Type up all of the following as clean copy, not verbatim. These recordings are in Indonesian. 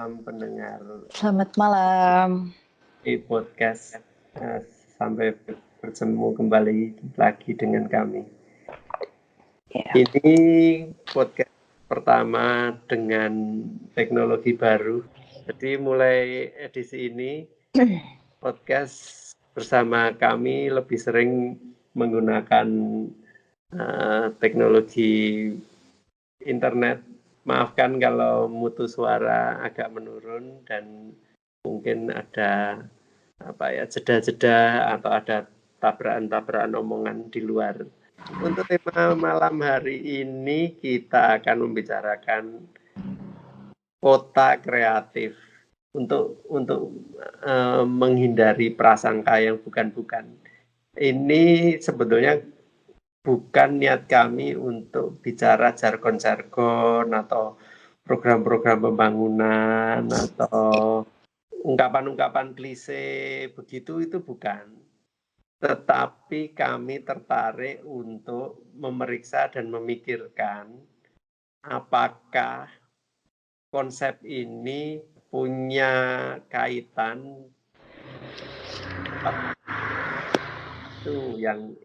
malam pendengar Selamat malam. di podcast. Sampai bertemu kembali lagi dengan kami. Ya. Ini podcast pertama dengan teknologi baru. Jadi mulai edisi ini podcast bersama kami lebih sering menggunakan teknologi internet. Maafkan kalau mutu suara agak menurun dan mungkin ada jeda-jeda atau ada tabrakan-tabrakan omongan di luar. Untuk tema malam hari ini kita akan membicarakan kota kreatif untuk menghindari prasangka yang bukan-bukan. Ini sebetulnya bukan niat kami untuk bicara jargon-jargon atau program-program pembangunan atau ungkapan-ungkapan klise begitu, itu bukan. Tetapi kami tertarik untuk memeriksa dan memikirkan apakah konsep ini punya kaitan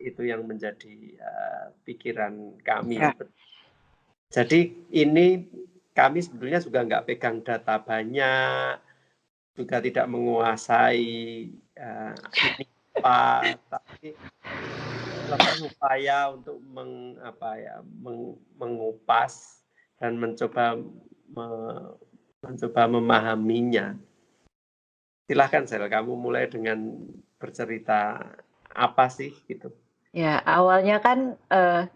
itu yang menjadi pikiran kami. Ya. Jadi ini kami sebetulnya juga nggak pegang data banyak, juga tidak menguasai ini apa, tapi melakukan upaya untuk mengupas dan mencoba memahaminya. Silahkan Sel, kamu mulai dengan bercerita apa sih gitu. Ya, awalnya kan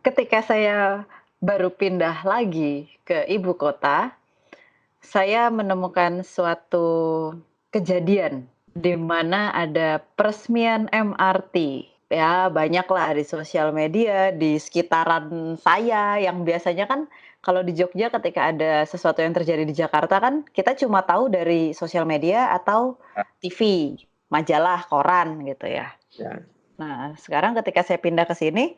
ketika saya baru pindah lagi ke ibu kota, saya menemukan suatu kejadian di mana ada peresmian MRT. Ya, banyaklah di sosial media, di sekitaran saya yang biasanya kan kalau di Jogja ketika ada sesuatu yang terjadi di Jakarta kan kita cuma tahu dari sosial media atau TV, majalah, koran gitu ya. Ya. Nah, sekarang ketika saya pindah ke sini,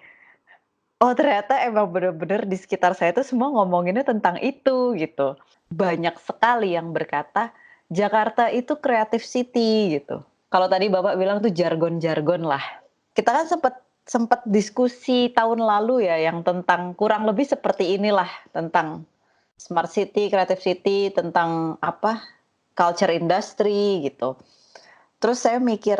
oh ternyata emang bener-bener di sekitar saya itu semua ngomonginnya tentang itu gitu. Banyak sekali yang berkata Jakarta itu creative city gitu. Kalau tadi Bapak bilang tuh jargon-jargon lah. Kita kan sempat diskusi tahun lalu ya yang tentang kurang lebih seperti inilah, tentang smart city, creative city, tentang apa? Culture industry gitu. Terus saya mikir,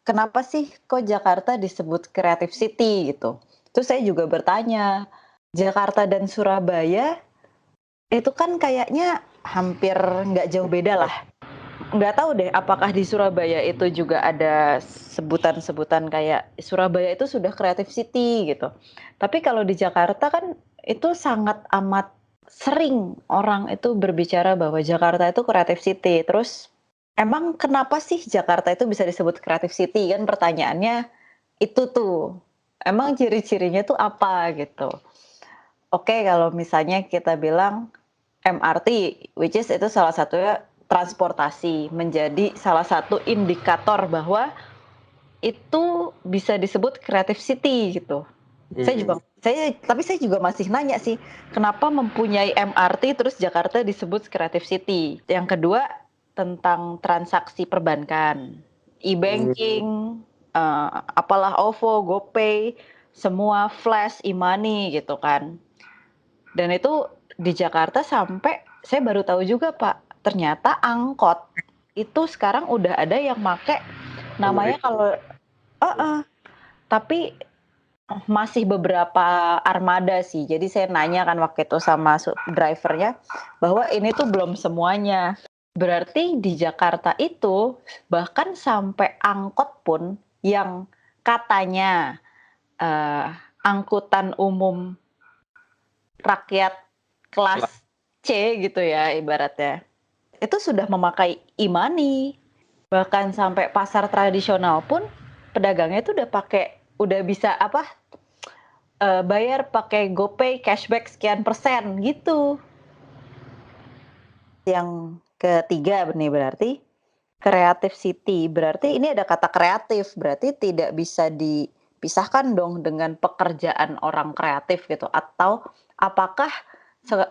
kenapa sih kok Jakarta disebut creative city gitu. Terus saya juga bertanya, Jakarta dan Surabaya itu kan kayaknya hampir nggak jauh beda lah. Nggak tahu deh apakah di Surabaya itu juga ada sebutan-sebutan kayak Surabaya itu sudah creative city gitu. Tapi kalau di Jakarta kan itu sangat amat sering orang itu berbicara bahwa Jakarta itu creative city. Terus emang kenapa sih Jakarta itu bisa disebut creative city? Kan pertanyaannya itu tuh. Emang ciri-cirinya tuh apa gitu. Oke, kalau misalnya kita bilang MRT, which is itu salah satunya transportasi, menjadi salah satu indikator bahwa itu bisa disebut creative city gitu. Tapi saya juga masih nanya sih, kenapa mempunyai MRT terus Jakarta disebut creative city? Yang kedua tentang transaksi perbankan, e-banking, apalah OVO, GoPay, semua flash, e-money gitu kan. Dan itu di Jakarta sampai saya baru tahu juga Pak, ternyata angkot itu sekarang udah ada yang make namanya kalau tapi masih beberapa armada sih. Jadi saya nanya kan waktu itu sama drivernya bahwa ini tuh belum semuanya. Berarti di Jakarta itu bahkan sampai angkot pun yang katanya angkutan umum rakyat kelas C gitu ya ibaratnya. Itu sudah memakai e-money. Bahkan sampai pasar tradisional pun pedagangnya itu udah bisa bayar pakai GoPay cashback sekian persen gitu. Yang ketiga nih berarti creative city. Berarti ini ada kata kreatif, berarti tidak bisa dipisahkan dong dengan pekerjaan orang kreatif gitu. Atau apakah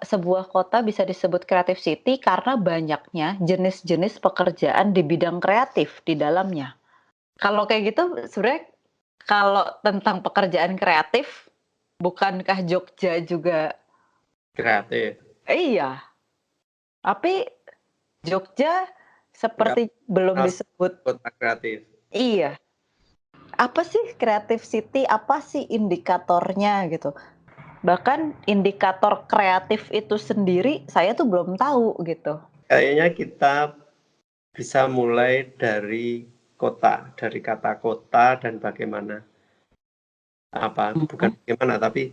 sebuah kota bisa disebut creative city karena banyaknya jenis-jenis pekerjaan di bidang kreatif di dalamnya. Kalau kayak gitu sebenarnya kalau tentang pekerjaan kreatif, bukankah Jogja juga Kreatif. iya, tapi Jogja Nggak seperti belum pernah disebut kota kreatif. iya. Apa sih creative city, apa sih indikatornya gitu? Bahkan indikator kreatif itu sendiri saya tuh belum tahu gitu. Kayaknya kita bisa mulai dari kota, dari kata kota dan bagaimana, bukan Mhm, bagaimana, tapi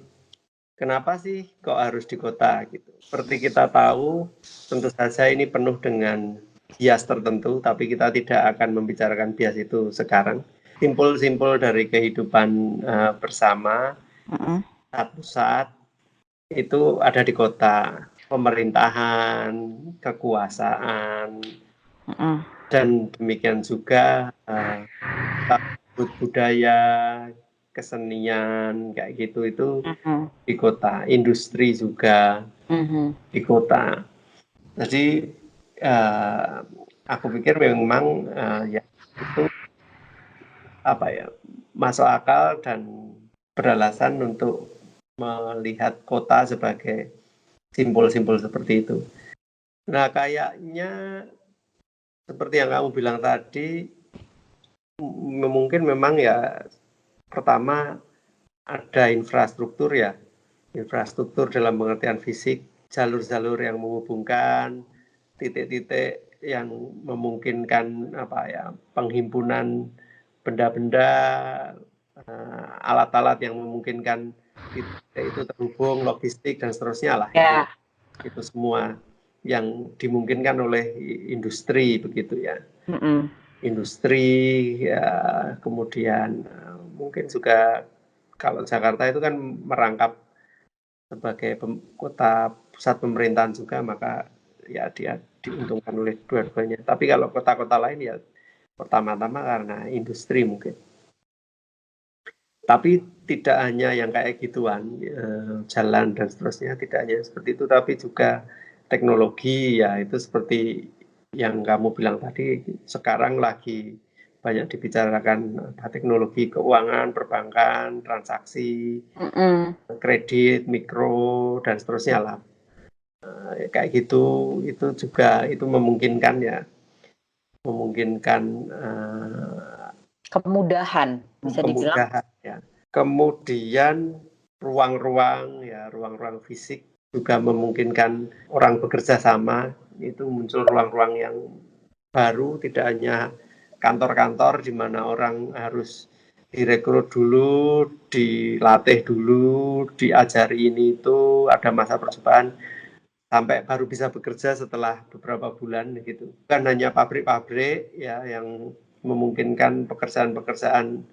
kenapa sih kok harus di kota gitu. Seperti kita tahu, tentu saja ini penuh dengan bias tertentu, tapi kita tidak akan membicarakan bias itu sekarang. Simpul-simpul dari kehidupan bersama, mhm, satu saat itu ada di kota. Pemerintahan, kekuasaan, mhm, dan demikian juga budaya, kesenian kayak gitu itu mhm, di kota, industri juga mhm, di kota. Jadi aku pikir memang ya itu masuk akal dan beralasan untuk melihat kota sebagai simbol-simbol seperti itu. Nah, kayaknya seperti yang kamu bilang tadi, mungkin memang ya pertama ada infrastruktur ya, infrastruktur dalam pengertian fisik, jalur-jalur yang menghubungkan, titik-titik yang memungkinkan penghimpunan benda-benda, alat-alat yang memungkinkan titik itu terhubung, logistik dan seterusnya lah ya, itu semua yang dimungkinkan oleh industri begitu ya. mhm, Industri ya, kemudian mungkin juga kalau Jakarta itu kan merangkap sebagai kota pusat pemerintahan juga, maka ya dia diuntungkan oleh dua-duanya. Tapi kalau kota-kota lain ya pertama-tama karena industri mungkin. Tapi tidak hanya yang kayak gituan, jalan dan seterusnya, tidak hanya seperti itu, tapi juga teknologi ya itu seperti yang kamu bilang tadi, sekarang lagi banyak dibicarakan teknologi keuangan, perbankan, transaksi, mhm. kredit, mikro, dan seterusnya lah. Kayak gitu, itu juga itu memungkinkan ya, memungkinkan Kemudahan bisa dibilang, kemudahan ya. Kemudian ruang-ruang fisik juga memungkinkan orang bekerja sama, itu muncul ruang-ruang yang baru, tidak hanya kantor-kantor di mana orang harus direkrut dulu, dilatih dulu, diajari ini itu, ada masa percobaan sampai baru bisa bekerja setelah beberapa bulan gitu. Bukan hanya pabrik-pabrik ya yang memungkinkan pekerjaan-pekerjaan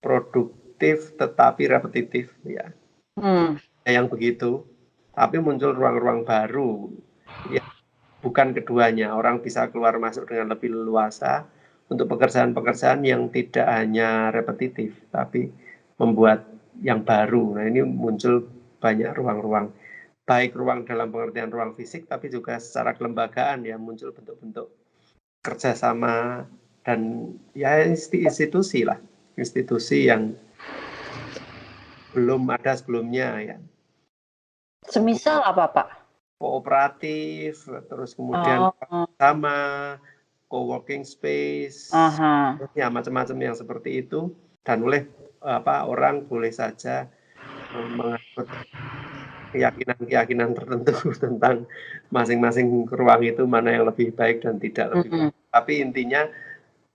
produktif tetapi repetitif ya. mmm, Yang begitu. Tapi muncul ruang-ruang baru ya, bukan keduanya. Orang bisa keluar masuk dengan lebih leluasa untuk pekerjaan-pekerjaan yang tidak hanya repetitif tapi membuat yang baru. Nah, ini muncul banyak ruang-ruang, baik ruang dalam pengertian ruang fisik tapi juga secara kelembagaan ya, muncul bentuk-bentuk kerjasama dan ya institusi lah, institusi yang belum ada sebelumnya ya, semisal apa, Pak? kooperatif, terus kemudian Oh, sama co-working space, aha, ya macam-macam yang seperti itu, dan oleh orang boleh saja menganut keyakinan-keyakinan tertentu tentang masing-masing ruang itu mana yang lebih baik dan tidak lebih baik. mhm. Tapi intinya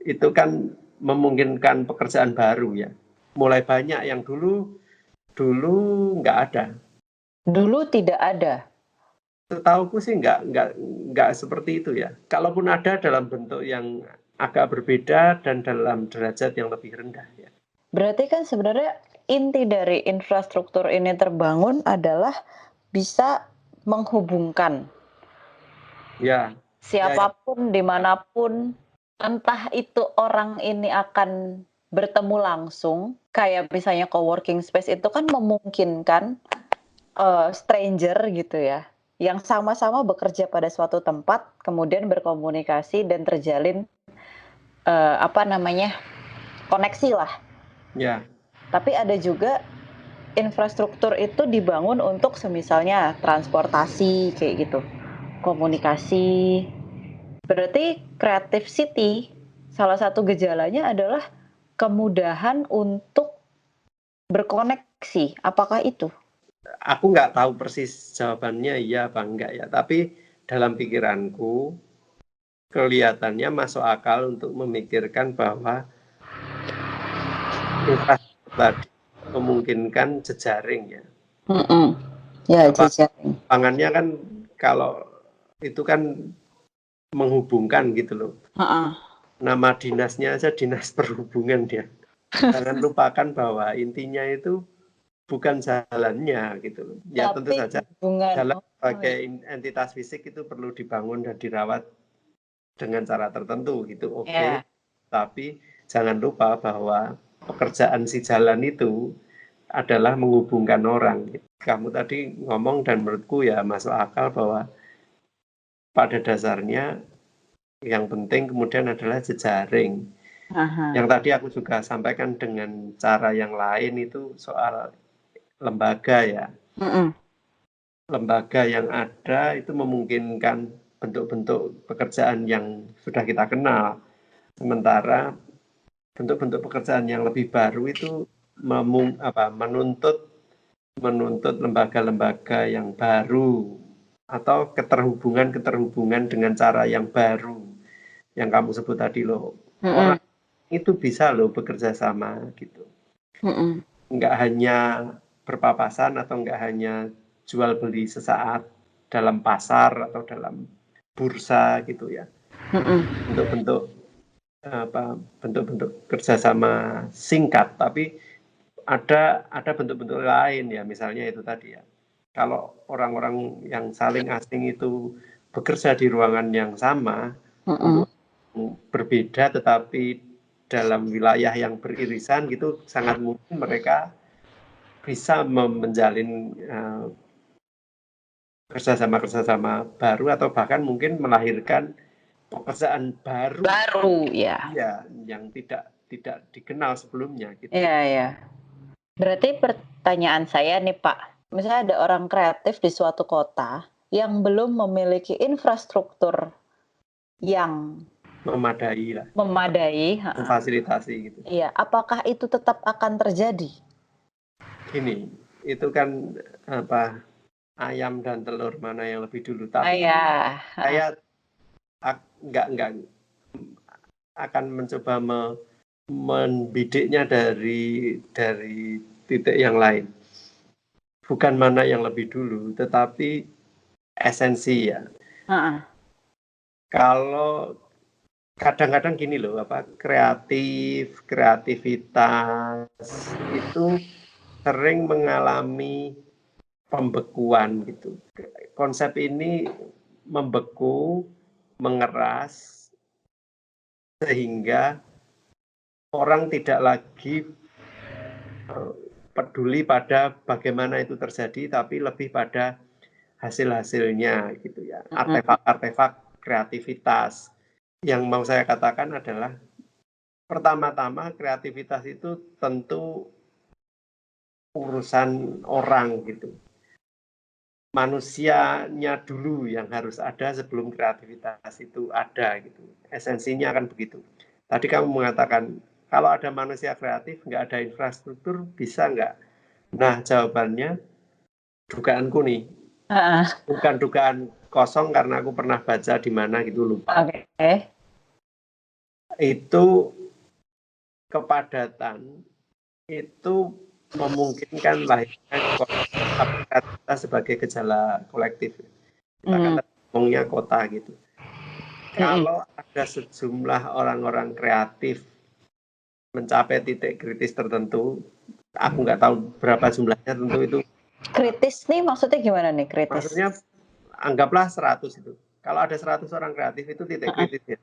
itu kan memungkinkan pekerjaan baru ya. Mulai banyak yang dulu dulu nggak ada. Dulu tidak ada? Setahuku sih nggak seperti itu ya. Kalaupun ada dalam bentuk yang agak berbeda dan dalam derajat yang lebih rendah ya. Berarti kan sebenarnya inti dari infrastruktur ini terbangun adalah bisa menghubungkan Ya, ya, siapapun, dimanapun, entah itu orang ini akan bertemu langsung, kayak misalnya co-working space itu kan memungkinkan stranger gitu ya, yang sama-sama bekerja pada suatu tempat, kemudian berkomunikasi dan terjalin, apa namanya, koneksi lah. Ya, Tapi ada juga infrastruktur itu dibangun untuk semisalnya transportasi kayak gitu, komunikasi. Berarti creative city salah satu gejalanya adalah kemudahan untuk berkoneksi, apakah itu? aku nggak tahu persis jawabannya iya apa enggak ya, tapi dalam pikiranku kelihatannya masuk akal untuk memikirkan bahwa infrastruktur tadi memungkinkan jejaring ya. Mhm. Ya, Apa jejaring. pangannya kan kalau itu kan menghubungkan gitu loh. Heeh. Nama dinasnya aja dinas perhubungan dia. Jangan lupakan bahwa intinya itu bukan jalannya gitu loh. Ya tentu Tapi saja hubungan jalan ya. sebagai entitas fisik itu perlu dibangun dan dirawat dengan cara tertentu gitu. Oke. Ya. Tapi jangan lupa bahwa pekerjaan si jalan itu adalah menghubungkan orang. Kamu tadi ngomong dan menurutku ya masuk akal bahwa pada dasarnya yang penting kemudian adalah jejaring. Aha. Yang tadi aku juga sampaikan dengan cara yang lain itu soal lembaga ya. Mhm. Lembaga yang ada itu memungkinkan bentuk-bentuk pekerjaan yang sudah kita kenal. Sementara bentuk-bentuk pekerjaan yang lebih baru itu menuntut lembaga-lembaga yang baru atau keterhubungan dengan cara yang baru yang kamu sebut tadi loh. Mhm. Orang itu bisa loh bekerja sama gitu. Mhm. Nggak hanya berpapasan atau nggak hanya jual beli sesaat dalam pasar atau dalam bursa gitu ya. Mhm. Bentuk-bentuk bentuk-bentuk kerjasama singkat, tapi ada bentuk-bentuk lain ya, misalnya itu tadi ya. Kalau orang-orang yang saling asing itu bekerja di ruangan yang sama Mhm. untuk berbeda tetapi dalam wilayah yang beririsan gitu, sangat mungkin mereka bisa menjalin kerjasama baru atau bahkan mungkin melahirkan pekerjaan baru Baru, ya. ya yang tidak dikenal sebelumnya gitu. Iya, iya. Berarti pertanyaan saya nih, Pak, misalnya ada orang kreatif di suatu kota yang belum memiliki infrastruktur yang Memadai lah, memadai, heeh, memfasilitasi gitu. iya, apakah itu tetap akan terjadi? Gini, itu kan apa ayam dan telur mana yang lebih dulu. Ah, Tapi iya, heeh. saya nggak akan mencoba membidiknya dari titik yang lain. Bukan mana yang lebih dulu, tetapi esensi ya. Heeh. Kalau kadang-kadang gini loh, kreativitas itu sering mengalami pembekuan gitu. Konsep ini membeku, mengeras, sehingga orang tidak lagi peduli pada bagaimana itu terjadi, tapi lebih pada hasil-hasilnya gitu ya. Mhm. Artefak-artefak kreativitas. Yang mau saya katakan adalah pertama-tama kreativitas itu tentu urusan orang gitu. Manusianya dulu yang harus ada sebelum kreativitas itu ada gitu. Esensinya akan begitu. Tadi kamu mengatakan kalau ada manusia kreatif nggak ada infrastruktur bisa nggak? Nah jawabannya dugaanku nih, Heeh. bukan dugaan kosong karena aku pernah baca di mana gitu lupa. Oke. Itu kepadatan itu memungkinkan lahirnya kreativitas sebagai gejala kolektif. Kita Mhm. kata ngomongnya kota gitu. Mhm. Kalau ada sejumlah orang-orang kreatif mencapai titik kritis tertentu, aku nggak tahu berapa jumlahnya, tentu itu Kritis nih maksudnya gimana nih kritis? maksudnya anggaplah 100 itu. Kalau ada 100 orang kreatif itu titik Heeh. kritisnya.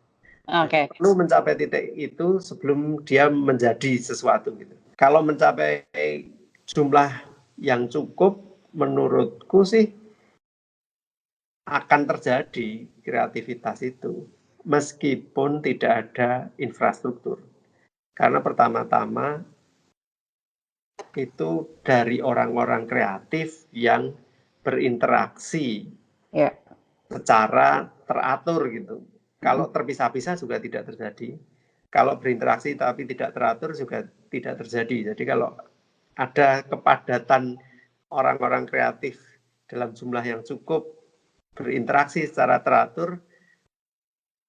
Jadi Oke. perlu mencapai titik itu sebelum dia menjadi sesuatu gitu. Kalau mencapai jumlah yang cukup, menurutku sih akan terjadi kreativitas itu meskipun tidak ada infrastruktur. Karena pertama-tama itu dari orang-orang kreatif yang berinteraksi Ya. secara teratur gitu. Kalau terpisah-pisah juga tidak terjadi. Kalau berinteraksi tapi tidak teratur juga tidak terjadi. Jadi kalau ada kepadatan orang-orang kreatif dalam jumlah yang cukup berinteraksi secara teratur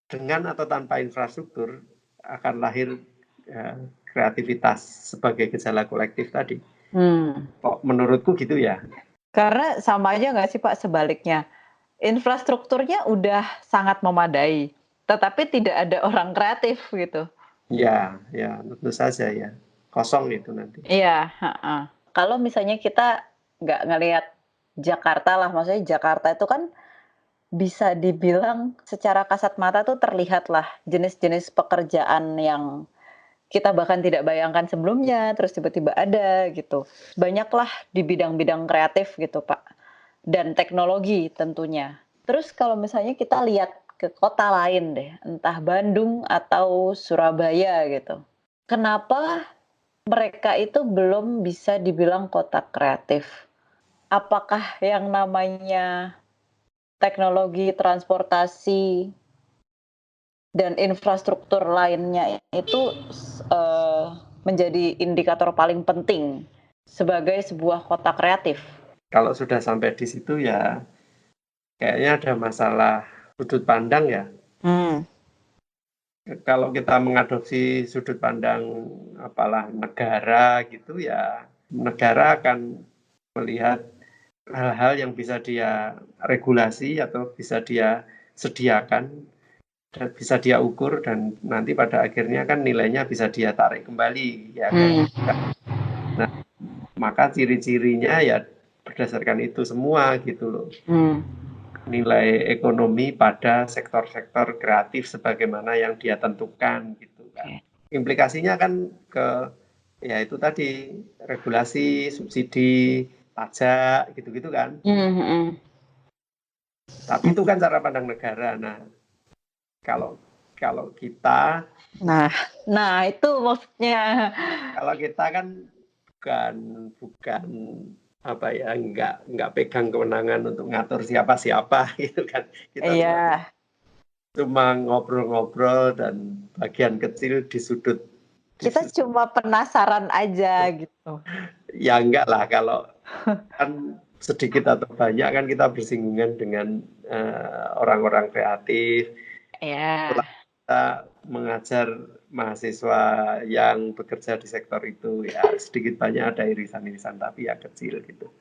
dengan atau tanpa infrastruktur akan lahir kreativitas sebagai gejala kolektif tadi. Kok menurutku gitu ya? Karena sama aja nggak sih Pak sebaliknya? Infrastrukturnya udah sangat memadai, tetapi tidak ada orang kreatif gitu. Ya, ya tentu saja ya. Kosong itu nanti. Iya, heeh. Kalau misalnya kita nggak ngelihat Jakarta lah, maksudnya Jakarta itu kan bisa dibilang secara kasat mata tuh terlihat lah jenis-jenis pekerjaan yang kita bahkan tidak bayangkan sebelumnya, terus tiba-tiba ada gitu. Banyaklah di bidang-bidang kreatif gitu, Pak. Dan teknologi tentunya. Terus kalau misalnya kita lihat ke kota lain deh, entah Bandung atau Surabaya gitu. Kenapa mereka itu belum bisa dibilang kota kreatif? Apakah yang namanya teknologi transportasi dan infrastruktur lainnya itu menjadi indikator paling penting sebagai sebuah kota kreatif? Kalau sudah sampai di situ ya kayaknya ada masalah sudut pandang ya. Kalau kita mengadopsi sudut pandang apalah negara gitu ya, negara akan melihat hal-hal yang bisa dia regulasi atau bisa dia sediakan dan bisa dia ukur dan nanti pada akhirnya kan nilainya bisa dia tarik kembali ya kan. Nah, maka ciri-cirinya ya berdasarkan itu semua gitu loh. Nilai ekonomi pada sektor-sektor kreatif sebagaimana yang dia tentukan gitu kan. Implikasinya kan ke ya itu tadi regulasi, subsidi, pajak gitu-gitu kan. Tapi itu kan cara pandang negara. Nah, kalau kita itu maksudnya. kalau kita kan bukan apa ya nggak pegang kewenangan untuk ngatur siapa gitu kan. Kita cuma ngobrol-ngobrol dan bagian kecil di sudut. Kita cuma penasaran aja gitu. Ya enggak lah kalau kan sedikit atau banyak kan kita bersinggungan dengan orang-orang kreatif. Ya. Kita mengajar mahasiswa yang bekerja di sektor itu ya sedikit banyak ada irisan-irisan tapi ya kecil gitu.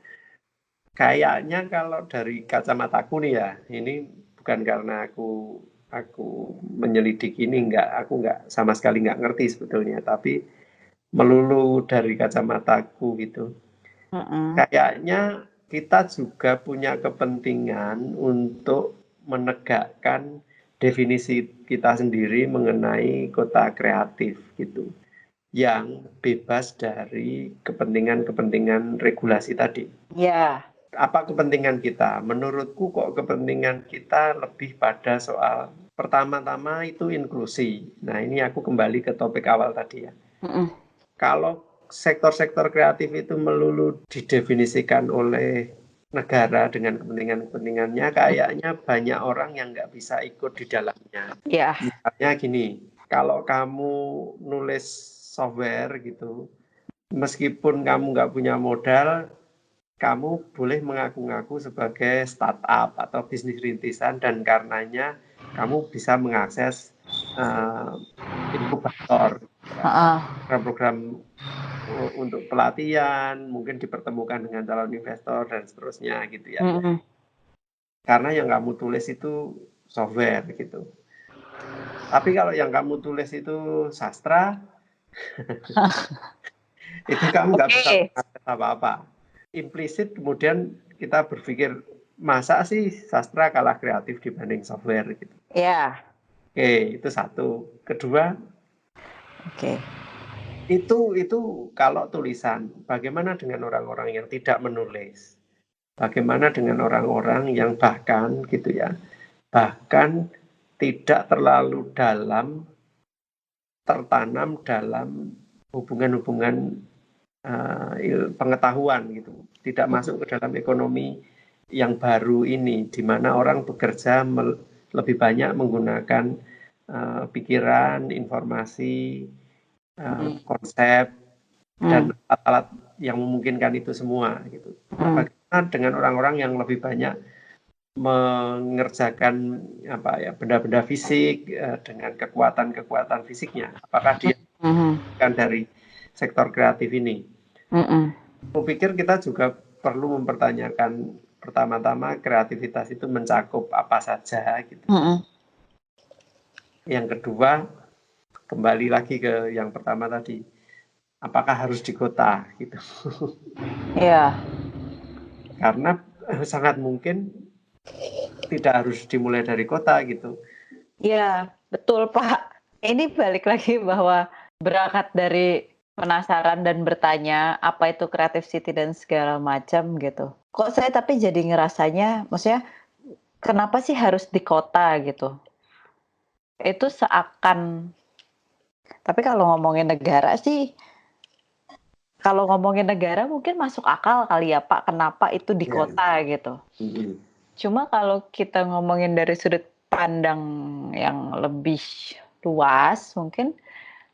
Kayaknya kalau dari kacamataku nih ya, ini bukan karena aku menyelidiki ini aku nggak sama sekali nggak ngerti sebetulnya, tapi melulu dari kacamataku gitu. Kayaknya kita juga punya kepentingan untuk menegakkan definisi kita sendiri mengenai kota kreatif gitu, yang bebas dari kepentingan-kepentingan regulasi tadi. Ya. Apa kepentingan kita? Menurutku kok kepentingan kita lebih pada soal pertama-tama itu inklusi. Nah ini aku kembali ke topik awal tadi ya. Kalau sektor-sektor kreatif itu melulu didefinisikan oleh negara dengan kepentingan-kepentingannya, kayaknya banyak orang yang nggak bisa ikut di dalamnya. Ya. Misalnya gini, kalau kamu nulis software gitu, meskipun kamu nggak punya modal, kamu boleh mengaku-ngaku sebagai startup atau bisnis rintisan dan karenanya kamu bisa mengakses inkubator, program-program untuk pelatihan, mungkin dipertemukan dengan calon investor dan seterusnya gitu ya. Karena yang kamu tulis itu software gitu. Tapi kalau yang kamu tulis itu sastra, itu kamu nggak bisa mengakses apa-apa. Implisit kemudian kita berpikir masa sih sastra kalah kreatif dibanding software gitu. Ya. Oke, itu satu. Kedua, itu kalau tulisan, bagaimana dengan orang-orang yang tidak menulis? Bagaimana dengan orang-orang yang bahkan gitu ya, bahkan tidak terlalu tertanam dalam hubungan-hubungan pengetahuan gitu, tidak masuk ke dalam ekonomi yang baru ini, di mana orang bekerja lebih banyak menggunakan pikiran, informasi, konsep, dan alat-alat yang memungkinkan itu semua gitu. Nah, bagaimana dengan orang-orang yang lebih banyak mengerjakan benda-benda fisik dengan kekuatan fisiknya? Apakah dia kan dari sektor kreatif ini? Aku pikir kita juga perlu mempertanyakan pertama-tama kreativitas itu mencakup apa saja gitu. Yang kedua, kembali lagi ke yang pertama tadi, apakah harus di kota gitu? Iya. Karena sangat mungkin tidak harus dimulai dari kota gitu. Iya, betul Pak. Ini balik lagi bahwa berangkat dari penasaran dan bertanya apa itu creative city dan segala macam gitu. Kok saya tapi jadi ngerasanya, maksudnya kenapa sih harus di kota gitu? Itu seakan, tapi kalau ngomongin negara sih, kalau ngomongin negara mungkin masuk akal kali ya Pak, kenapa itu di kota gitu. Cuma kalau kita ngomongin dari sudut pandang yang lebih luas, mungkin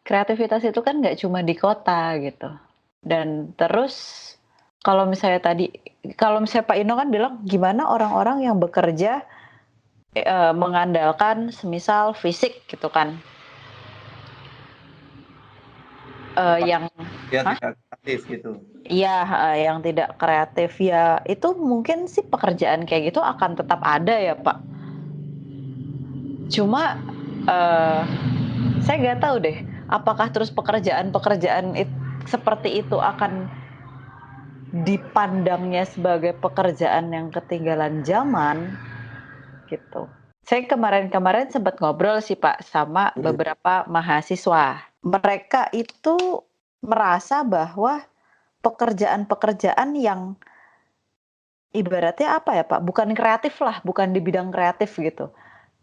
kreativitas itu kan nggak cuma di kota gitu. Dan terus kalau misalnya Pak Ino kan bilang gimana orang-orang yang bekerja mengandalkan semisal fisik gitu kan. Yang dia tidak kreatif gitu. Iya, yang tidak kreatif ya itu mungkin sih pekerjaan kayak gitu akan tetap ada ya Pak. Cuma saya nggak tahu deh, apakah terus pekerjaan-pekerjaan seperti itu akan dipandangnya sebagai pekerjaan yang ketinggalan zaman gitu. Saya kemarin sempat ngobrol sih Pak sama beberapa mahasiswa. Mereka itu merasa bahwa pekerjaan-pekerjaan yang ibaratnya apa ya Pak, bukan kreatif lah, bukan di bidang kreatif gitu.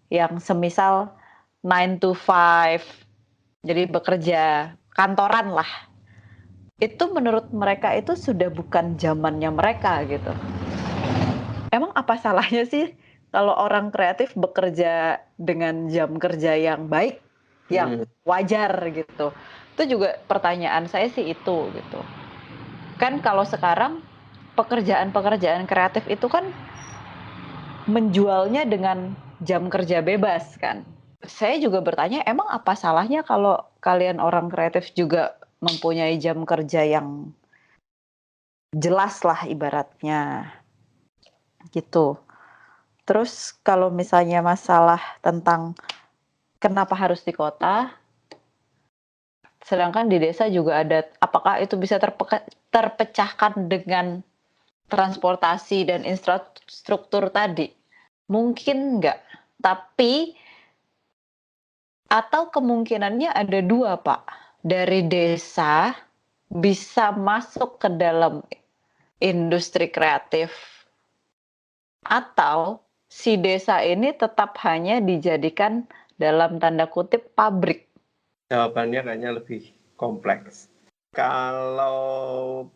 Yang semisal 9 to 5, jadi bekerja kantoran lah. Itu menurut mereka itu sudah bukan zamannya mereka gitu. Emang apa salahnya sih kalau orang kreatif bekerja dengan jam kerja yang baik, yang wajar gitu. Itu juga pertanyaan saya sih itu gitu. Kan kalau sekarang pekerjaan-pekerjaan kreatif itu kan menjualnya dengan jam kerja bebas kan. Saya juga bertanya, emang apa salahnya kalau kalian orang kreatif juga mempunyai jam kerja yang jelas lah ibaratnya gitu. Terus kalau misalnya masalah tentang kenapa harus di kota, sedangkan di desa juga ada, apakah itu bisa terpecahkan dengan transportasi dan infrastruktur tadi? Mungkin enggak, tapi atau kemungkinannya ada dua Pak, dari desa bisa masuk ke dalam industri kreatif atau si desa ini tetap hanya dijadikan dalam tanda kutip pabrik. Jawabannya kayaknya lebih kompleks. Kalau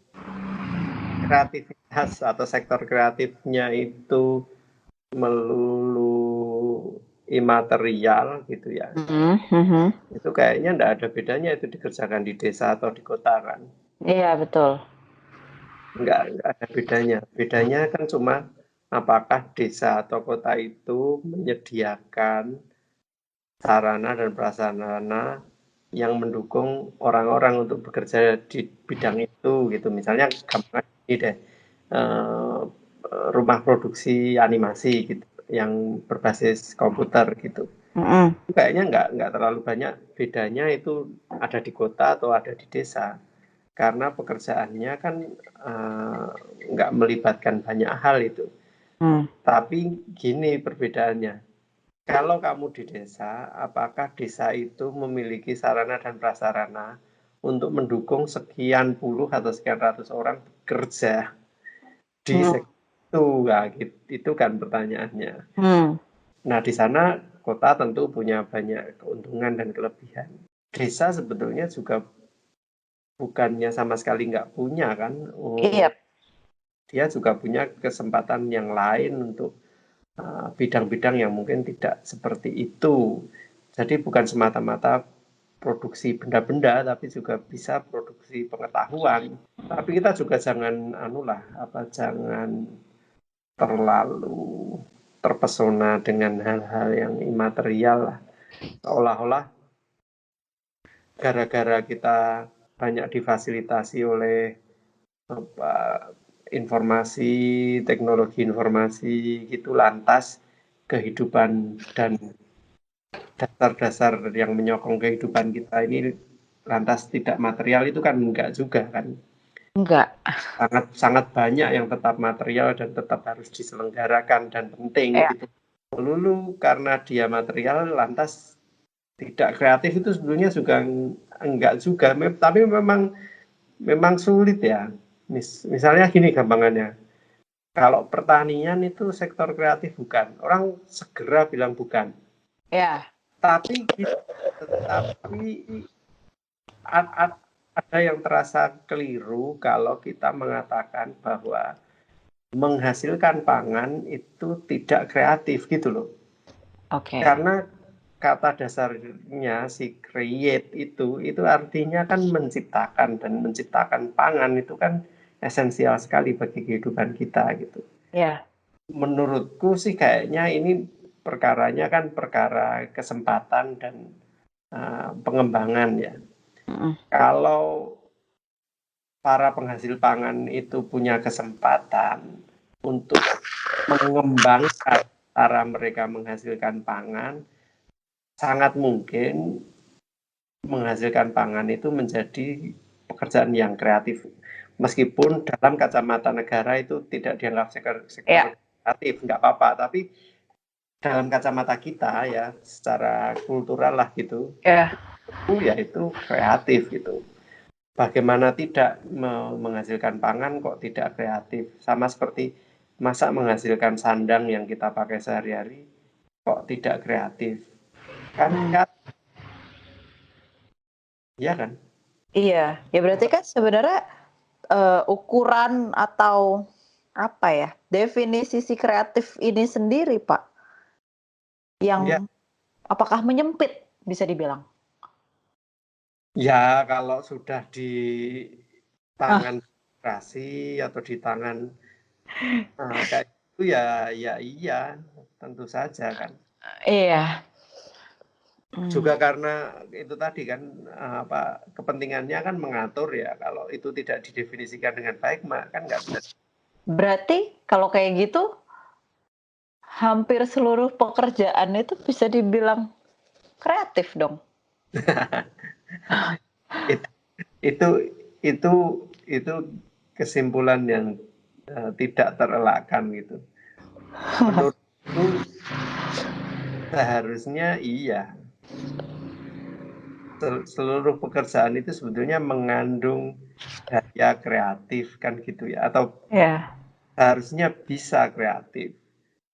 kreativitas atau sektor kreatifnya itu melulu imaterial gitu ya, itu kayaknya enggak ada bedanya itu dikerjakan di desa atau di kota kan. Iya betul. Enggak ada bedanya. Bedanya kan cuma apakah desa atau kota itu menyediakan sarana dan prasarana yang mendukung orang-orang untuk bekerja di bidang itu gitu. Misalnya gampang ini deh, rumah produksi animasi gitu, yang berbasis komputer gitu. Kayaknya nggak terlalu banyak bedanya itu ada di kota atau ada di desa. Karena pekerjaannya kan nggak melibatkan banyak hal itu. Tapi gini perbedaannya, kalau kamu di desa, apakah desa itu memiliki sarana dan prasarana untuk mendukung sekian puluh atau sekian ratus orang bekerja di sektor Itu kan pertanyaannya. Hmm. Nah, di sana kota tentu punya banyak keuntungan dan kelebihan. Desa sebetulnya juga bukannya sama sekali nggak punya kan. Iya. Dia juga punya kesempatan yang lain untuk bidang-bidang yang mungkin tidak seperti itu. Jadi bukan semata-mata produksi benda-benda, tapi juga bisa produksi pengetahuan. Tapi kita juga jangan jangan terlalu terpesona dengan hal-hal yang imaterial lah. Seolah-olah gara-gara kita banyak difasilitasi oleh informasi, teknologi informasi gitu, lantas kehidupan dan dasar-dasar yang menyokong kehidupan kita ini lantas tidak material, itu kan enggak juga kan. Enggak. Sangat banyak yang tetap material dan tetap harus diselenggarakan dan penting Ya. gitu. Melulu karena dia material lantas tidak kreatif, itu sebetulnya juga enggak juga, tapi memang sulit ya. Misalnya gini gampangannya, kalau pertanian itu sektor kreatif bukan, orang segera bilang bukan. Ya. Tapi ada yang terasa keliru kalau kita mengatakan bahwa menghasilkan pangan itu tidak kreatif gitu loh. Oke. Karena kata dasarnya si create itu artinya kan menciptakan, dan menciptakan pangan itu kan esensial sekali bagi kehidupan kita gitu. Ya. Menurutku sih kayaknya ini perkaranya kan perkara kesempatan dan pengembangan ya. Kalau para penghasil pangan itu punya kesempatan untuk mengembangkan cara mereka menghasilkan pangan, sangat mungkin menghasilkan pangan itu menjadi pekerjaan yang kreatif. Meskipun dalam kacamata negara itu tidak dianggap sektor kreatif, nggak apa-apa. Tapi dalam kacamata kita ya, secara kultural lah gitu, itu kreatif gitu. Bagaimana tidak menghasilkan pangan kok tidak kreatif? Sama seperti masa menghasilkan sandang yang kita pakai sehari-hari kok tidak kreatif? Kan iya kan? Iya, ya berarti kan sebenarnya ukuran atau apa ya, definisi si kreatif ini sendiri, Pak, yang apakah menyempit bisa dibilang? Ya, kalau sudah di tangan birokrasi atau di tangan kayak itu ya iya, tentu saja kan. Iya. Juga karena itu tadi kan kepentingannya kan mengatur ya, kalau itu tidak didefinisikan dengan baik kan nggak bisa. Berarti kalau kayak gitu, hampir seluruh pekerjaan itu bisa dibilang kreatif dong? Itu kesimpulan yang tidak terelakkan gitu. Menurutku seharusnya iya. Seluruh pekerjaan itu sebetulnya mengandung daya kreatif kan gitu ya, atau seharusnya bisa kreatif.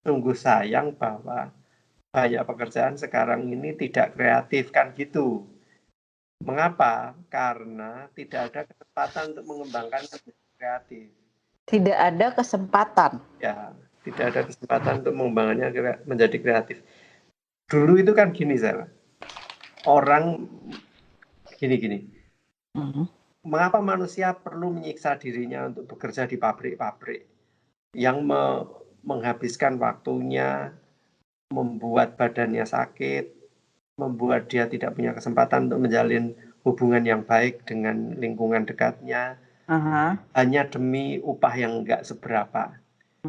Sungguh sayang bahwa banyak pekerjaan sekarang ini tidak kreatif kan gitu. Mengapa? Karena tidak ada kesempatan untuk mengembangkan kreatif. Tidak ada kesempatan. Ya, tidak ada kesempatan untuk mengembangkannya menjadi kreatif. Dulu itu kan gini, Sarah. Orang gini. Mengapa manusia perlu menyiksa dirinya untuk bekerja di pabrik-pabrik yang menghabiskan waktunya, membuat badannya sakit, membuat dia tidak punya kesempatan untuk menjalin hubungan yang baik dengan lingkungan dekatnya, hanya demi upah yang enggak seberapa.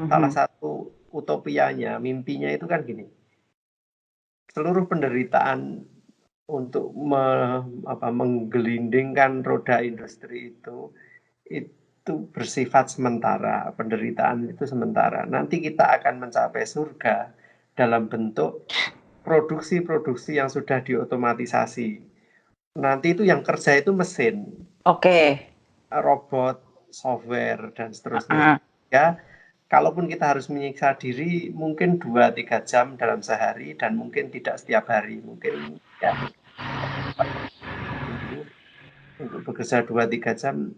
Salah satu utopianya, mimpinya itu kan gini, seluruh penderitaan untuk menggelindingkan roda industri itu bersifat sementara, penderitaan itu sementara. Nanti kita akan mencapai surga dalam bentuk produksi-produksi yang sudah diotomatisasi. Nanti itu yang kerja itu mesin, robot, software, dan seterusnya. Ya, kalaupun kita harus menyiksa diri mungkin 2-3 jam dalam sehari dan mungkin tidak setiap hari, mungkin ya untuk bekerja 2-3 jam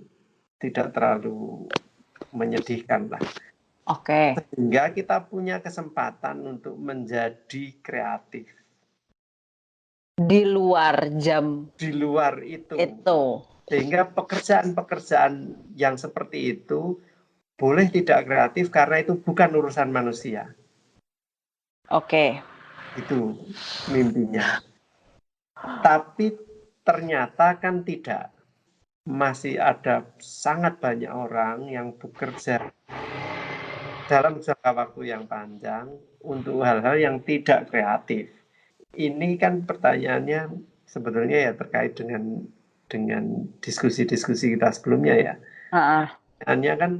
tidak terlalu menyedihkan lah. Oke. Sehingga kita punya kesempatan untuk menjadi kreatif. Di luar jam Di luar itu. Sehingga pekerjaan-pekerjaan yang seperti itu boleh tidak kreatif karena itu bukan urusan manusia. Oke. Itu mimpinya. Tapi ternyata kan tidak. Masih ada sangat banyak orang yang bekerja dalam jangka waktu yang panjang untuk hal-hal yang tidak kreatif. Ini kan pertanyaannya sebetulnya ya terkait dengan diskusi-diskusi kita sebelumnya ya. Pertanyaannya kan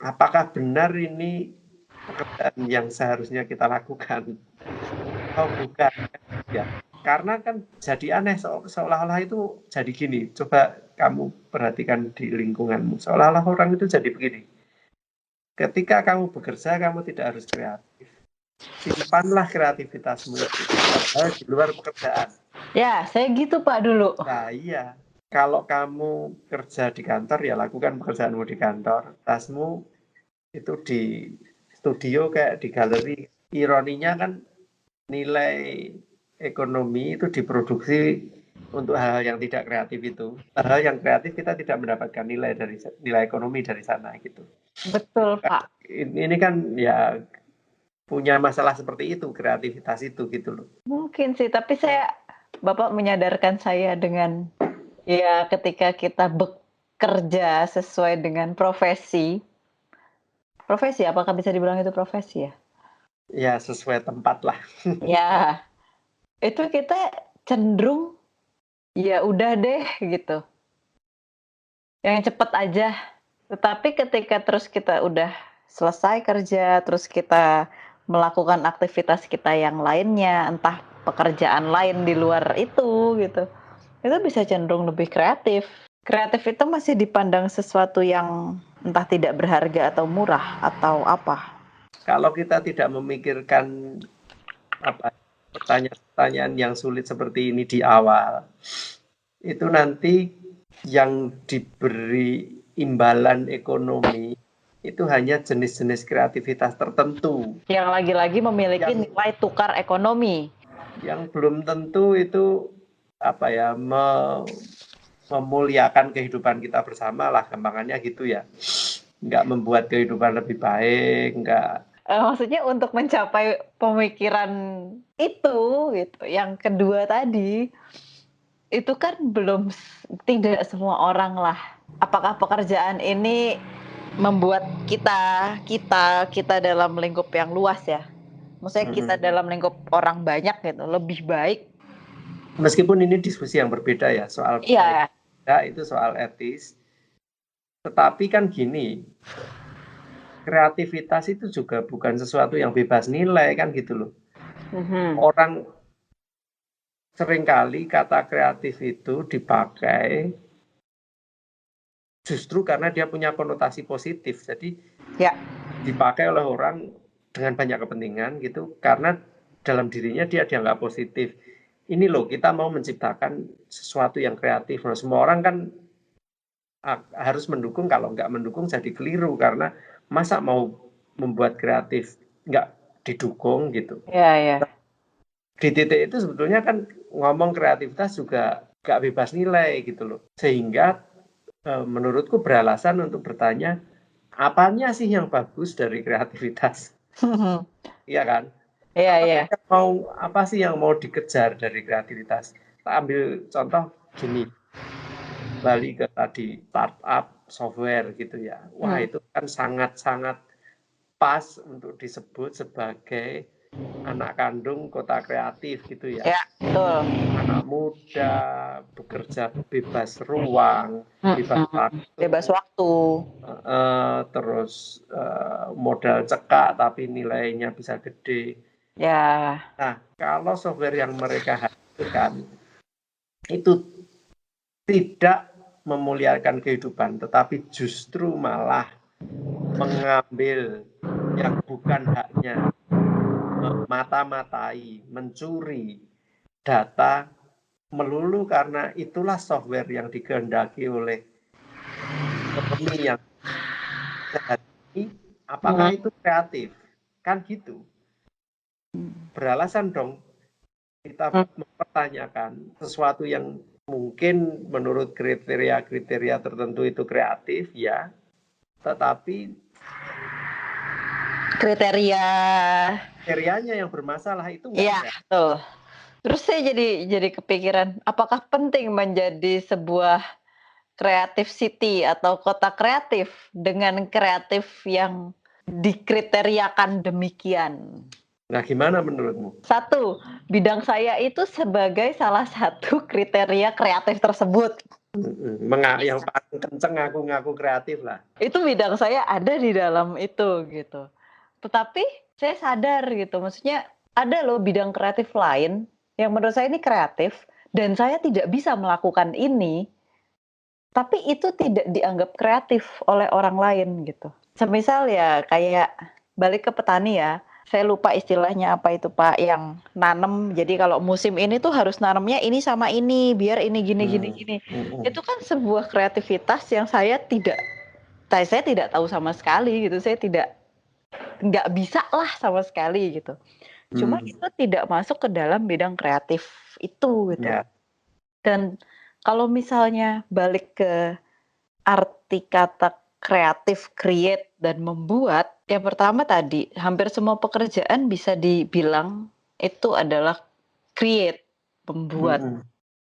apakah benar ini pekerjaan yang seharusnya kita lakukan? Oh bukan ya. Karena kan jadi aneh seolah-olah itu jadi gini. Coba kamu perhatikan di lingkunganmu. Seolah-olah orang itu jadi begini. Ketika kamu bekerja, kamu tidak harus kreatif. Simpanlah kreativitasmu itu di luar pekerjaan. Ya, saya gitu Pak dulu. Nah iya. Kalau kamu kerja di kantor, ya lakukan pekerjaanmu di kantor. Tasmu itu di studio kayak di galeri. Ironinya kan nilai ekonomi itu diproduksi untuk hal-hal yang tidak kreatif itu. Hal-hal yang kreatif kita tidak mendapatkan nilai ekonomi dari sana gitu. Betul Pak. Ini kan ya punya masalah seperti itu, kreativitas itu gitu loh. Mungkin sih, tapi Bapak menyadarkan saya dengan ya ketika kita bekerja sesuai dengan profesi. Profesi, apakah bisa dibilang itu profesi ya? Ya sesuai tempat lah. Ya, itu kita cenderung ya udah deh gitu. Yang cepet aja. Tetapi ketika terus kita udah selesai kerja, terus kita melakukan aktivitas kita yang lainnya, entah pekerjaan lain di luar itu gitu, itu bisa cenderung lebih kreatif. Kreatif itu masih dipandang sesuatu yang entah tidak berharga atau murah atau apa. Kalau kita tidak memikirkan pertanyaan-pertanyaan yang sulit seperti ini di awal, itu nanti yang diberi imbalan ekonomi itu hanya jenis-jenis kreativitas tertentu. Yang lagi-lagi memiliki nilai tukar ekonomi. Yang belum tentu itu memuliakan kehidupan kita bersama lah, gampangannya gitu ya. Nggak membuat kehidupan lebih baik, nggak. Maksudnya untuk mencapai pemikiran itu gitu, yang kedua tadi, itu kan tidak semua orang lah. Apakah pekerjaan ini membuat kita dalam lingkup yang luas ya? Maksudnya kita dalam lingkup orang banyak gitu, lebih baik. Meskipun ini diskusi yang berbeda ya, soal itu soal etis. Tetapi kan gini, kreativitas itu juga bukan sesuatu yang bebas nilai kan gitu loh. Orang seringkali kata kreatif itu dipakai justru karena dia punya konotasi positif. Jadi dipakai oleh orang dengan banyak kepentingan gitu karena dalam dirinya dia dianggap positif. Ini loh kita mau menciptakan sesuatu yang kreatif. Nah, semua orang kan harus mendukung, kalau nggak mendukung jadi keliru karena masa mau membuat kreatif nggak didukung gitu. Di titik itu sebetulnya kan ngomong kreativitas juga nggak bebas nilai gitu loh. Sehingga menurutku beralasan untuk bertanya apanya sih yang bagus dari kreativitas? Iya kan? Apa sih yang mau dikejar dari kreativitas? Kita ambil contoh gini, kembali ke tadi startup software gitu ya. Wah itu kan sangat-sangat pas untuk disebut sebagai anak kandung kota kreatif gitu ya. Ya, betul. Anak muda, bekerja bebas ruang, bebas waktu, terus modal cekak tapi nilainya bisa gede. Ya. Nah, kalau software yang mereka hasilkan itu tidak memuliakan kehidupan, tetapi justru malah mengambil yang bukan haknya, memata-matai, mencuri data melulu karena itulah software yang dikehendaki oleh ekonomi yang saat ini, apakah itu kreatif? Kan gitu. Beralasan dong kita mempertanyakan sesuatu yang mungkin menurut kriteria-kriteria tertentu itu kreatif, ya, tetapi kriterianya yang bermasalah itu enggak Iya, kreatif. betul. Terus saya jadi kepikiran, apakah penting menjadi sebuah kreatif city atau kota kreatif dengan kreatif yang dikriteriakan demikian? Nah, gimana menurutmu? Satu, bidang saya itu sebagai salah satu kriteria kreatif tersebut. Yang paling kenceng ngaku-ngaku kreatif lah. Itu bidang saya ada di dalam itu gitu. Tetapi saya sadar gitu, maksudnya ada loh bidang kreatif lain yang menurut saya ini kreatif dan saya tidak bisa melakukan ini, tapi itu tidak dianggap kreatif oleh orang lain gitu. Semisal ya kayak balik ke petani ya, saya lupa istilahnya apa itu Pak, yang nanem jadi kalau musim ini tuh harus nanamnya ini sama ini biar ini gini. Itu kan sebuah kreativitas yang saya tidak tahu sama sekali gitu, saya nggak bisa lah sama sekali gitu. Cuma itu tidak masuk ke dalam bidang kreatif itu gitu. Ya. Dan kalau misalnya balik ke arti kata kreatif, create, dan membuat, yang pertama tadi, hampir semua pekerjaan bisa dibilang itu adalah create, membuat.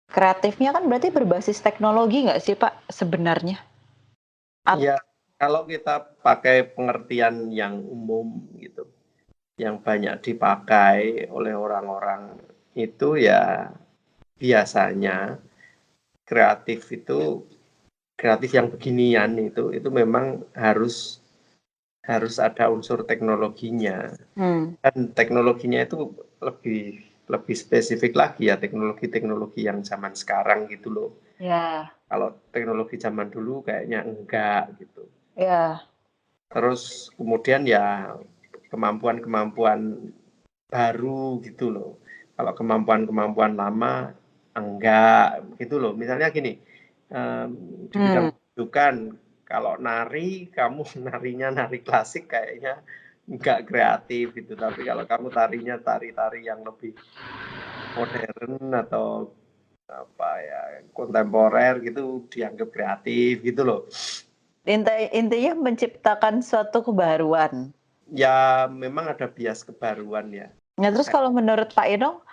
Kreatifnya kan berarti berbasis teknologi nggak sih Pak sebenarnya? Ya, kalau kita pakai pengertian yang umum gitu, yang banyak dipakai oleh orang-orang itu ya biasanya kreatif yang beginian itu memang harus ada unsur teknologinya. Dan teknologinya itu lebih spesifik lagi ya, teknologi yang zaman sekarang gitu loh. Ya. Kalau teknologi zaman dulu kayaknya enggak gitu. Ya. Terus kemudian ya kemampuan-kemampuan baru gitu loh. Kalau kemampuan-kemampuan lama enggak gitu loh. Misalnya gini, di bidang pendidikan, kalau nari, kamu narinya nari klasik kayaknya enggak kreatif gitu. Tapi kalau kamu tarinya tari-tari yang lebih modern atau apa ya kontemporer gitu dianggap kreatif gitu loh. Intinya menciptakan suatu kebaruan. Ya memang ada bias kebaruan ya. Nah terus kalau menurut Pak Inong,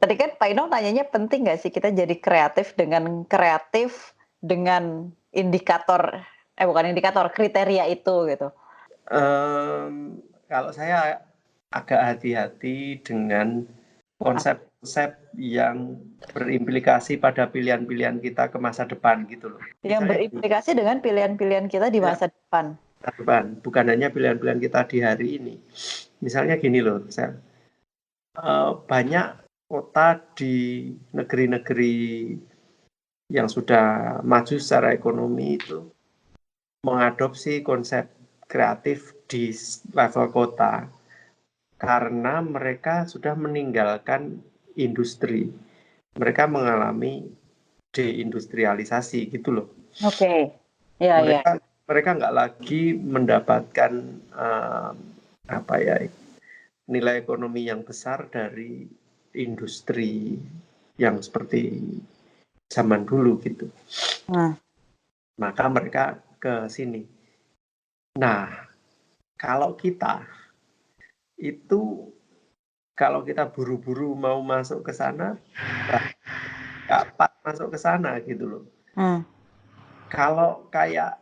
tadi kan Pak Inong tanyanya penting nggak sih kita jadi kreatif dengan bukan indikator, kriteria itu gitu. Kalau saya agak hati-hati dengan konsep-konsep yang berimplikasi pada pilihan-pilihan kita ke masa depan gitu loh. Yang berimplikasi dengan pilihan-pilihan kita di masa depan. Bukan hanya pilihan-pilihan kita di hari ini. Misalnya gini loh, banyak kota di negeri-negeri yang sudah maju secara ekonomi itu mengadopsi konsep kreatif di level kota karena mereka sudah meninggalkan industri. Mereka mengalami deindustrialisasi gitu loh. Oke. Ya, mereka nggak lagi mendapatkan nilai ekonomi yang besar dari industri yang seperti zaman dulu gitu. Maka mereka ke sini. Nah, kalau kita buru-buru mau masuk ke sana, kapan masuk ke sana gitu loh. Kalau kayak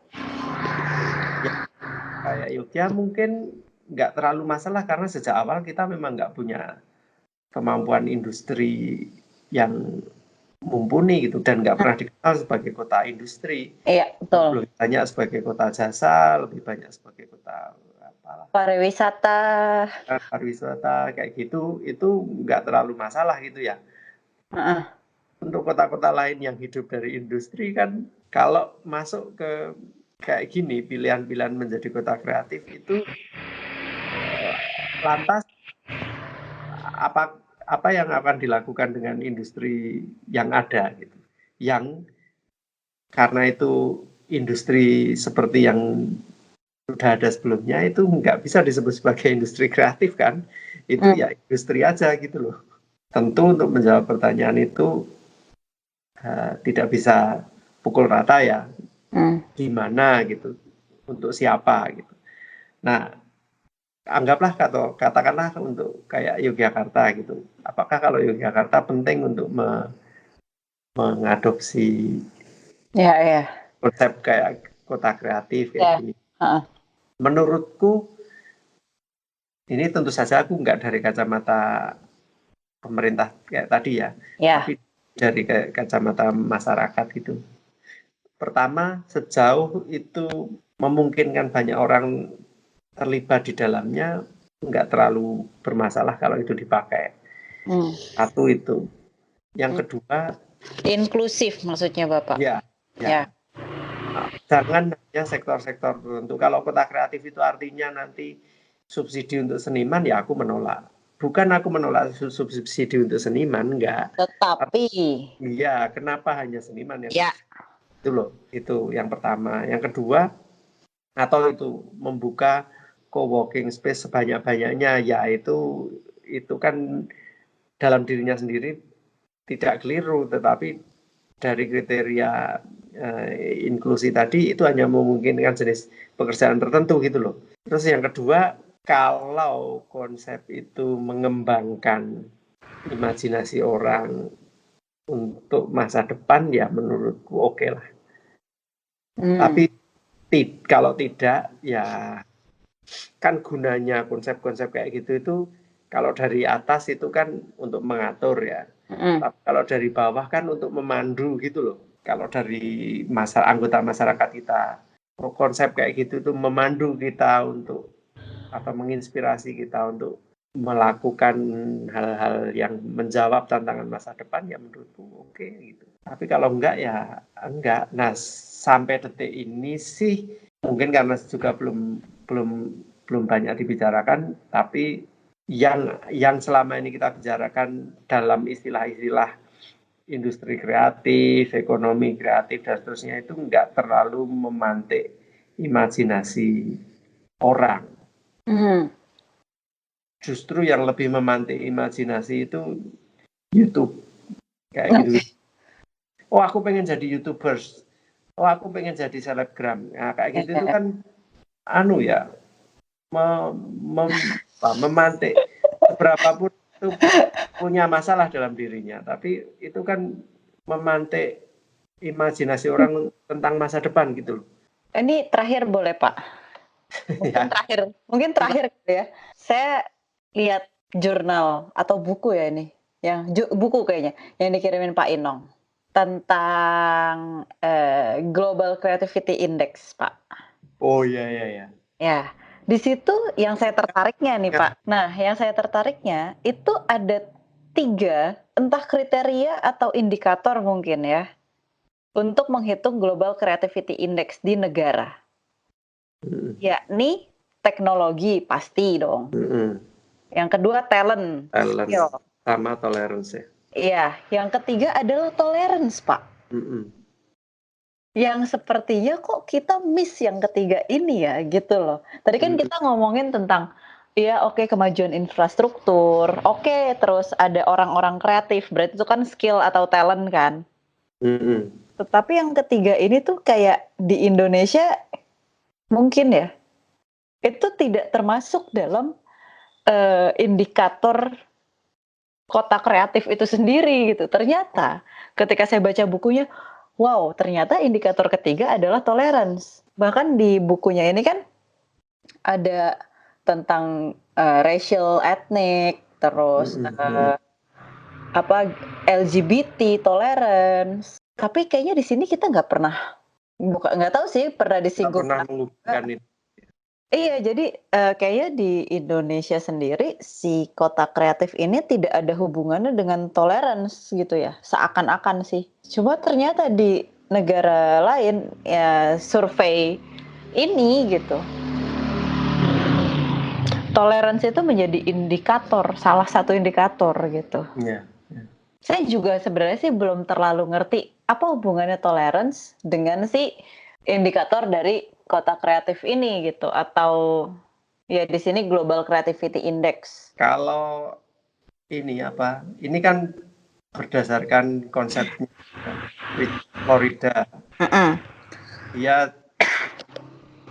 Yogyakarta mungkin nggak terlalu masalah karena sejak awal kita memang nggak punya kemampuan industri yang mumpuni gitu dan nggak pernah dikenal sebagai kota industri. Iya, betul. Lebih banyak sebagai kota jasa, lebih banyak sebagai kota pariwisata kayak gitu, itu nggak terlalu masalah gitu ya. Untuk kota-kota lain yang hidup dari industri kan kalau masuk ke kayak gini, pilihan-pilihan menjadi kota kreatif itu lantas apa yang akan dilakukan dengan industri yang ada gitu. Yang karena itu industri seperti yang sudah ada sebelumnya itu nggak bisa disebut sebagai industri kreatif kan. Itu ya industri aja gitu loh. Tentu untuk menjawab pertanyaan itu tidak bisa pukul rata ya. Di mana gitu, untuk siapa gitu. Nah, anggaplah katakanlah untuk kayak Yogyakarta gitu. Apakah kalau Yogyakarta penting untuk mengadopsi konsep kayak kota kreatif kayak gini? Menurutku ini tentu saja aku nggak dari kacamata pemerintah kayak tadi ya, tapi dari kacamata masyarakat gitu. Pertama, sejauh itu memungkinkan banyak orang terlibat di dalamnya, nggak terlalu bermasalah kalau itu dipakai. Satu itu. Yang kedua, inklusif maksudnya Bapak. Ya. Jangan hanya sektor-sektor tertentu. Kalau kota kreatif itu artinya nanti subsidi untuk seniman, ya aku menolak. Bukan aku menolak subsidi untuk seniman, enggak. Tetapi iya, kenapa hanya seniman yang itu loh, itu yang pertama. Yang kedua, atau itu membuka co-working space sebanyak-banyaknya, ya itu kan dalam dirinya sendiri tidak keliru, tetapi dari kriteria inklusi tadi itu hanya memungkinkan jenis pekerjaan tertentu gitu loh. Terus yang kedua, kalau konsep itu mengembangkan imajinasi orang untuk masa depan, ya menurutku oke lah. Tapi kalau tidak, ya kan gunanya konsep-konsep kayak gitu itu kalau dari atas itu kan untuk mengatur ya. Tapi kalau dari bawah kan untuk memandu gitu loh. Kalau dari anggota masyarakat kita, konsep kayak gitu tuh memandu kita untuk atau menginspirasi kita untuk melakukan hal-hal yang menjawab tantangan masa depan, ya menurutku oke gitu. Tapi kalau enggak ya enggak. Nah, sampai detik ini sih mungkin karena juga belum banyak dibicarakan, tapi yang selama ini kita bicarakan dalam istilah-istilah industri kreatif, ekonomi kreatif dan seterusnya itu enggak terlalu memantik imajinasi orang. Justru yang lebih memantik imajinasi itu YouTube kayak gitu. Oh, aku pengen jadi YouTubers. Oh, aku pengen jadi selebgram. Nah, kayak gitu itu kan memantik seberapapun itu punya masalah dalam dirinya, tapi itu kan memantik imajinasi orang tentang masa depan gitu loh. Ini terakhir boleh Pak? Mungkin terakhir ya. Saya lihat jurnal atau buku ya ini, yang buku kayaknya yang dikirimin Pak Inong tentang Global Creativity Index, Pak. Oh iya. Ya, di situ yang saya tertariknya nih Pak. Nah, yang saya tertariknya itu ada 3 entah kriteria atau indikator mungkin ya untuk menghitung Global Creativity Index di negara. Yakni teknologi pasti dong. Yang kedua talent skill. Sama tolerance ya. Iya, yang ketiga adalah tolerance, Pak. Yang sepertinya kok kita miss yang ketiga ini ya, gitu loh. Tadi kan kita ngomongin tentang, ya oke, kemajuan infrastruktur, oke, terus ada orang-orang kreatif, berarti itu kan skill atau talent kan. Tetapi yang ketiga ini tuh kayak di Indonesia mungkin ya, itu tidak termasuk dalam indikator kota kreatif itu sendiri gitu. Ternyata ketika saya baca bukunya, wow, ternyata indikator ketiga adalah tolerance. Bahkan di bukunya ini kan ada tentang racial, ethnic, terus LGBT, tolerance. Tapi kayaknya di sini kita nggak tahu sih pernah disinggung. Nggak pernah mengubahkan itu. Iya, jadi kayaknya di Indonesia sendiri si kota kreatif ini tidak ada hubungannya dengan tolerance gitu ya, seakan-akan sih. Cuma ternyata di negara lain ya survei ini gitu. Toleransi itu menjadi indikator, salah satu indikator gitu. Iya. Saya juga sebenarnya sih belum terlalu ngerti apa hubungannya tolerance dengan si indikator dari kota kreatif ini gitu, atau ya di sini Global Creativity Index. Kalau ini kan berdasarkan konsepnya Florida. Dia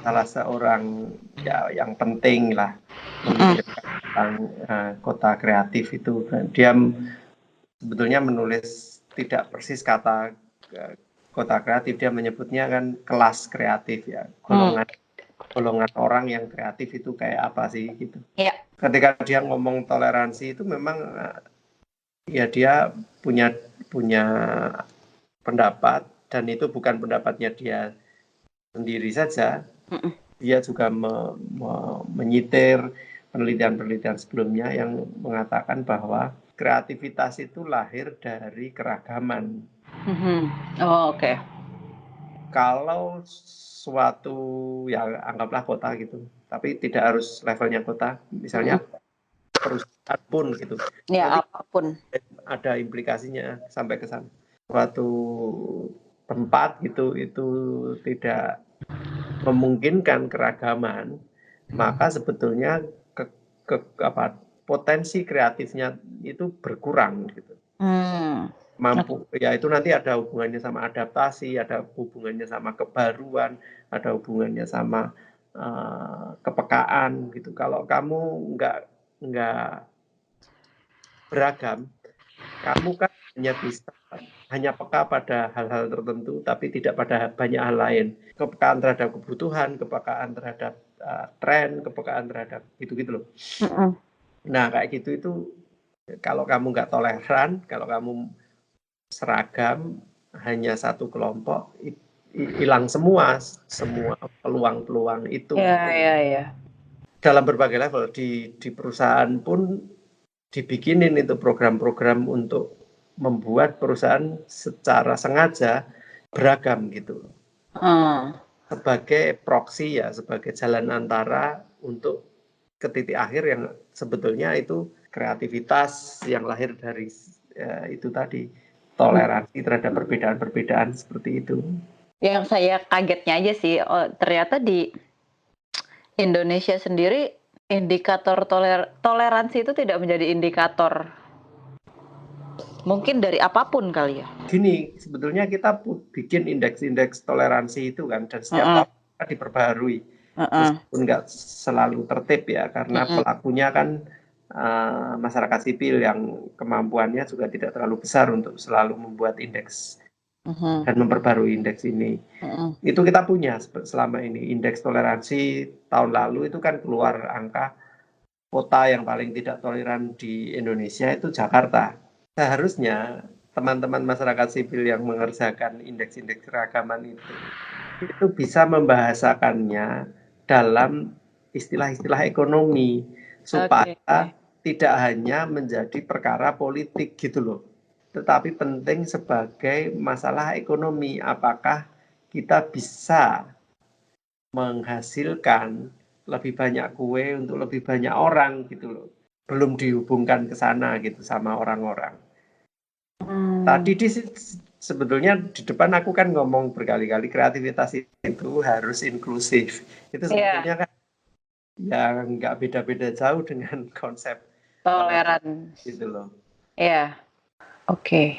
salah seorang ya yang penting lah memikirkan tentang kota kreatif itu. Dia sebetulnya menulis tidak persis kata kota kreatif, dia menyebutnya kan kelas kreatif ya, golongan orang yang kreatif itu kayak apa sih gitu. Ya. Ketika dia ngomong toleransi itu memang ya dia punya pendapat, dan itu bukan pendapatnya dia sendiri saja. Dia juga menyitir penelitian-penelitian sebelumnya yang mengatakan bahwa kreativitas itu lahir dari keragaman. Oh, oke. Kalau suatu, ya anggaplah kota gitu, tapi tidak harus levelnya kota, misalnya perusahaan pun gitu. Ya, Nanti apapun. ada implikasinya sampai ke sana. Suatu tempat gitu itu tidak memungkinkan keragaman, maka sebetulnya potensi kreatifnya itu berkurang gitu. Mampu ya, itu nanti ada hubungannya sama adaptasi, ada hubungannya sama kebaruan, ada hubungannya sama kepekaan gitu. Kalau kamu nggak beragam, kamu kan hanya peka pada hal-hal tertentu, tapi tidak pada banyak hal lain. Kepekaan terhadap kebutuhan, kepekaan terhadap tren, kepekaan terhadap gitu-gitu loh. Nah kayak gitu itu kalau kamu nggak toleran, kalau kamu seragam, hanya satu kelompok, hilang semua peluang-peluang itu. Ya. Dalam berbagai level, di perusahaan pun dibikinin itu program-program untuk membuat perusahaan secara sengaja beragam gitu. Sebagai proksi ya, sebagai jalan antara untuk ke titik akhir yang sebetulnya itu kreativitas yang lahir dari itu tadi, toleransi terhadap perbedaan-perbedaan seperti itu. Yang saya kagetnya aja sih, ternyata di Indonesia sendiri indikator toleransi itu tidak menjadi indikator. Mungkin dari apapun kali ya. Gini, sebetulnya kita bikin indeks-indeks toleransi itu kan, dan setiap tahun diperbaharui. Meskipun nggak selalu tertib ya, karena pelakunya kan masyarakat sipil yang kemampuannya juga tidak terlalu besar untuk selalu membuat indeks dan memperbarui indeks ini. Itu kita punya selama ini. Indeks toleransi tahun lalu itu kan keluar angka kota yang paling tidak toleran di Indonesia itu Jakarta. Seharusnya teman-teman masyarakat sipil yang mengerjakan indeks-indeks keragaman itu bisa membahasakannya dalam istilah-istilah ekonomi, supaya tidak hanya menjadi perkara politik gitu loh, tetapi penting sebagai masalah ekonomi. Apakah kita bisa menghasilkan lebih banyak kue untuk lebih banyak orang gitu loh. Belum dihubungkan ke sana gitu sama orang-orang. Tadi sebetulnya di depan aku kan ngomong berkali-kali kreativitas itu harus inklusif. Itu sebetulnya kan ya nggak beda-beda jauh dengan konsep toleran gitu loh. Iya. Oke.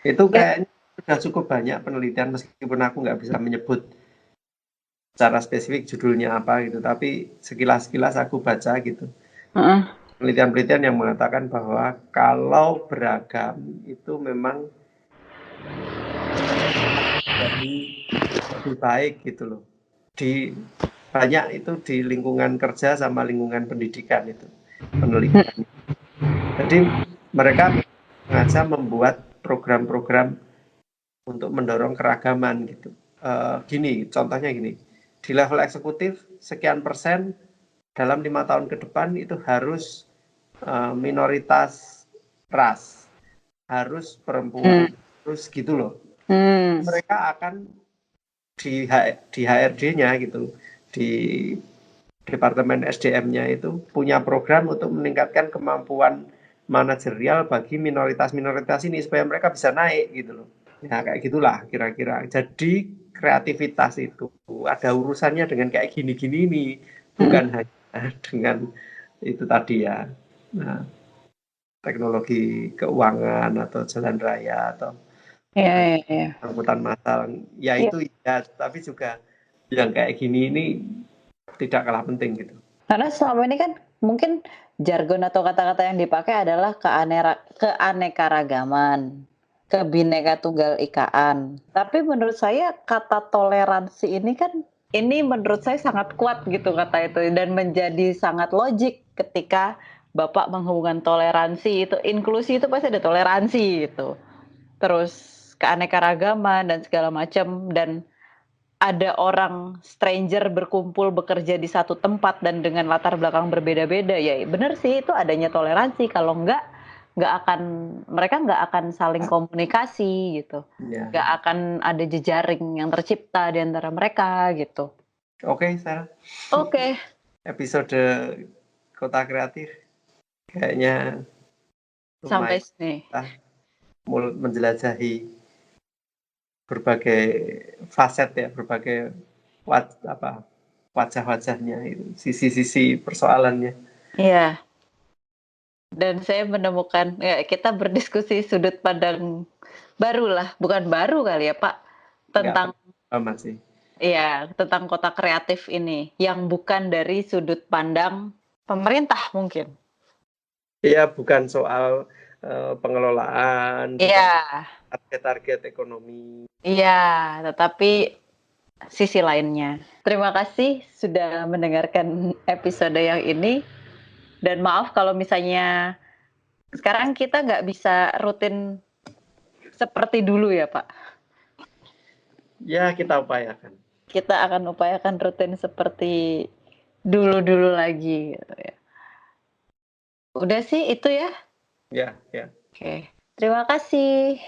Itu kayaknya sudah cukup banyak penelitian, meskipun aku nggak bisa menyebut secara spesifik judulnya apa gitu, tapi sekilas-sekilas aku baca gitu. Penelitian-penelitian yang mengatakan bahwa kalau beragam itu memang lebih baik gitu loh. Banyak itu di lingkungan kerja sama lingkungan pendidikan itu penelitian. Jadi mereka sengaja membuat program-program untuk mendorong keragaman gitu. Contohnya gini, di level eksekutif sekian persen dalam 5 tahun ke depan itu harus minoritas ras, harus perempuan, terus gitu loh. Mereka akan di HRD-nya gitu di Departemen SDM-nya itu punya program untuk meningkatkan kemampuan manajerial bagi minoritas-minoritas ini supaya mereka bisa naik gitu loh. Ya kayak gitulah kira-kira. Jadi kreativitas itu ada urusannya dengan kayak gini-gini ini, bukan hanya dengan itu tadi ya. Nah, teknologi keuangan atau jalan raya atau Iya. angkutan massal, ya Iya. itu ya, tapi juga yang kayak gini ini tidak kalah penting gitu. Karena selama ini kan mungkin jargon atau kata-kata yang dipakai adalah keanekaragaman, kebineka-tunggal-ikaan. Tapi menurut saya kata toleransi ini kan ini menurut saya sangat kuat gitu kata itu dan menjadi sangat logik ketika Bapak menghubungkan toleransi itu, inklusi itu pasti ada toleransi gitu. Terus keanekaragaman dan segala macam dan ada orang stranger berkumpul bekerja di satu tempat dan dengan latar belakang berbeda-beda, ya bener sih itu adanya toleransi, kalau nggak akan mereka nggak akan saling komunikasi gitu, Ya. nggak akan ada jejaring yang tercipta di antara mereka gitu. Oke, Sarah. Oke. Episode Kota Kreatif kayaknya Sampai lumayan sini. kita menjelajahi berbagai faset ya, berbagai wajah-wajahnya itu, sisi-sisi persoalannya. Iya. Dan saya menemukan ya kita berdiskusi sudut pandang baru lah, bukan baru kali ya Pak, tentang amat sih. iya, tentang kota kreatif ini, yang bukan dari sudut pandang pemerintah mungkin. Iya, bukan soal pengelolaan, bukan Iya. target-target ekonomi. Iya, tetapi sisi lainnya. Terima kasih sudah mendengarkan episode yang ini, dan maaf kalau misalnya sekarang kita nggak bisa rutin seperti dulu ya Pak. Ya, kita upayakan. Kita akan upayakan rutin seperti dulu-dulu lagi gitu ya. Udah sih itu ya. Ya, ya. Oke. Terima kasih.